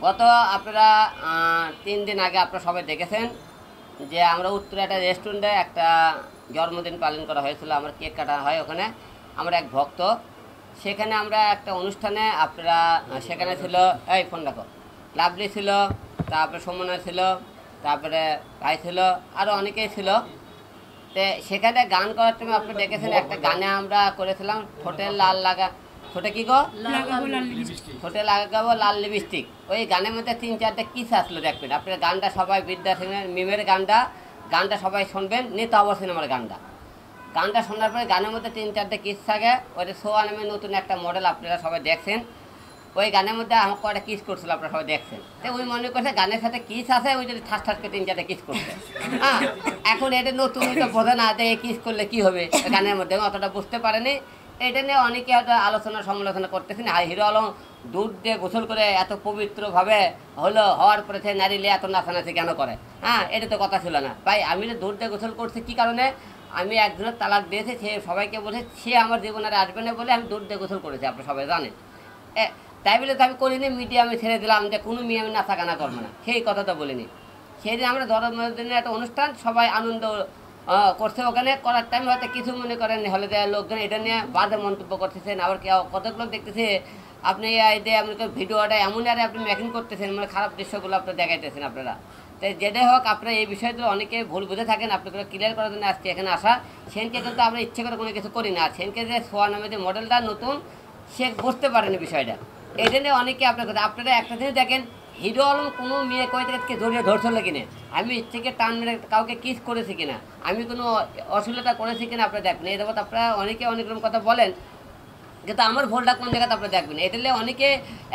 গত আপনারা 3 দিন আগে আপনারা সবাই দেখেছেন যে আমরা উত্তরে একটা রেস্টুরেন্টে একটা জন্মদিন পালন করা হয়েছিল। আমার কেক কাটা হয় ওখানে, আমরা এক ভক্ত। সেখানে আমরা একটা অনুষ্ঠানে আপনারা সেখানে ছিল, এই ফোন রাখো, লাভলি ছিল, তারপরে সমন্বয় ছিল, তারপরে ভাই ছিল, আরও অনেকেই ছিল। তো সেখানে গান করার সময় আপনি দেখেছেন একটা গানে আমরা করেছিলাম, ঠোঁটে লাল লাগা, ঠোঁটে কী গো, ঠোঁটে লাগাবো লাল লিপস্টিক। ওই গানের মধ্যে 3-4টা কিস আসলো, দেখবেন আপনার গানটা সবাই, বিদ্যা সিংহের মিমের গানটা সবাই শুনবেন, নেতা অবর সিনেমার গানটা শোনার পরে গানের মধ্যে 3-4টা কিস থাকে। ওইটা সোয়া নামে নতুন একটা মডেল আপনারা সবাই দেখছেন। ওই গানের মধ্যে আমার কয়টা কিস করছিল আপনারা সবাই দেখছেন। তো ওই মনে করছে গানের সাথে কিস আছে, ওই যদি ঠাস ঠাস করে 3-4টা কিস করছে। হ্যাঁ, এখন এটা নতুন তো বোঝে না যে কিস করলে কি হবে গানের মধ্যে, অতটা বুঝতে পারেনি। এটা নিয়ে অনেকে হয়তো আলোচনা সমালোচনা করতেছেন। আর হিরো আলম দুধ দিয়ে গোসল করে এত পবিত্রভাবে হওয়ার পরে সে নারীলে এত নাচানাচি কেন করে? হ্যাঁ, এটা তো কথা ছিল না ভাই। আমি তো দুধ দিয়ে গোসল করছি কী কারণে? আমি একজনের তালাক দিয়েছি, সে সবাইকে বলে সে আমার জীবনে আর আসবে না বলে আমি দুধ দিয়ে গোসল করেছি, আপনারা সবাই জানেন। তাই বলে তো আমি করিনি, মিডিয়া আমি ছেড়ে দিলাম যে কোনো মেয়ে আমি নাচা গানা করবো না, সেই কথা তো বলিনি। সেই দিন আমরা জন্মদিনের একটা অনুষ্ঠান, সবাই আনন্দ করছে। ওখানে করার টাইম হয়তো কিছু মনে করেন হলে যে লোকজন এটা নিয়ে বাজে মন্তব্য করতেছেন। আবার কেউ কতক লোক দেখতেছে আপনি এই যে আপনি ভিডিওটা এমন আরে আপনি মেকিং করতেছেন, মানে খারাপ দৃশ্যগুলো আপনি দেখাইতেছেন আপনারা। তাই যেটাই হোক, আপনারা এই বিষয়গুলো অনেকে ভুল বুঝে থাকেন, আপনাদের ক্লিয়ার করার জন্য আজকে এখানে আসা। সেনকে কিন্তু আমরা ইচ্ছে করে কোনো কিছু করি না। আর সেনকে যে সোয়া নামে যে মডেলটা নতুন, সে বুঝতে পারেনি বিষয়টা। এই জন্য অনেকে আপনারা একটা জিনিস দেখেন, হিরো আলম কোনো মেয়ে কয়েককে জড়িয়ে ধরছিল কিনা, আমি ইচ্ছেকে টান মেরে কাউকে কিস করেছি কিনা, আমি কোনো অশ্লীলতা করেছি কিনা আপনারা দেখবেন। এই জগৎ আপনারা অনেকে অনেক রকম কথা বলেন, কিন্তু আমার ভুলটা কোন জায়গাতে আপনারা দেখবেন। এটালে অনেকে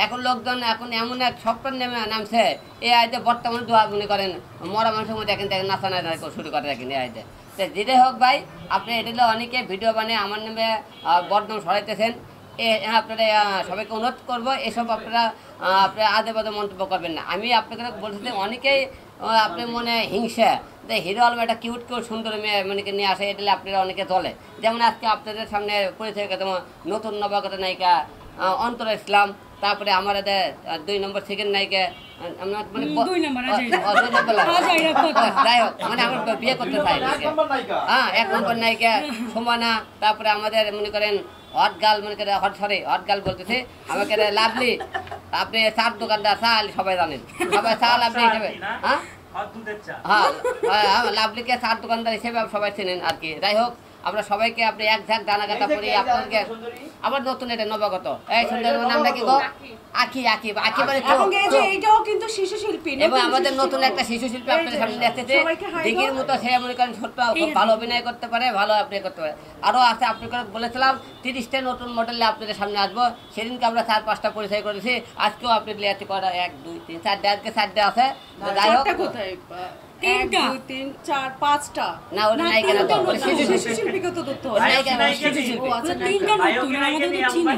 এখন লোকজন এখন এমন এক সফটওয়্যার নামছে, এই আইতে বর্তমানে দোয়া মনে করেন মরা মানুষের মধ্যে দেখেন নাচা না শুরু করে দেখেন এই আইতে। তো যেটাই হোক ভাই, আপনি এটালে অনেকে ভিডিও বানিয়ে আমার নামে বদনাম সরাইতেছেন। আপনারা সবাইকে অনুরোধ করবো, এসব আপনারা আদে বাদে মন্তব্য করবেন না। আমি আপনাকে বলছি যে অনেকেই আপনার মনে হিংসা যে হিরো আলম একটা কিউট সুন্দর মেয়ে মানে নিয়ে আসে, এটা আপনারা অনেকে চলে। যেমন আজকে আপনাদের সামনে পরিচয় যেমন নতুন নবাগত নায়িকা অন্তরা ইসলাম, তারপরে আমার 2 নম্বর সেকেন্ড নায়িকা যাই হোক, মানে আমার বিয়ে করতে চাই, হ্যাঁ 1 নম্বর নায়িকা সুমনা, তারপরে আমাদের মনে করেন হট গার্ল, মনে করেন হট গার্ল বলতেছে আমাকে লাভলি। আপনি চার দোকানদার, চাল সবাই জানেন, সবাই চাল আপনি হিসেবে, হ্যাঁ হ্যাঁ লাভলিকে চার দোকানদার হিসেবে সবাই চেনেন আর কি। যাই হোক, আমরা সবাইকে আপনি এক ঝাঁক দানা কাটা পরে আপনাদেরকে আবার নতুন এটা নবাগত এই সুন্দর নামটা কি গো, আখি মানে এইটাও কিন্তু শিশু শিল্পী, এবং আমাদের নতুন একটা শিশু শিল্পী আপনাদের সামনে আসতেছে। দিঘির মতো সে মনে করেন ছোট্ট, খুব ভালো অভিনয় করতে পারে, ভালো আপনি করতে পারে। আরও আছে, আপনাকে বলেছিলাম 30টা নতুন মডেলে আপনাদের সামনে আসবো। সেদিনকে আমরা 4-5টা পরিচয় করেছি, আজকেও আপনি লিয়াতে করা 1 2 3 4টা, আজকে 4টা আছে। যাই হোক, 1 2 3 4 5টা না ওটা নাই কেন তো শিশু শিল্পীকে তো ধরতে হবে। নাই কেন শিশু শিল্পী, আচ্ছা 3টা নতুন আমাদের তো চিনি।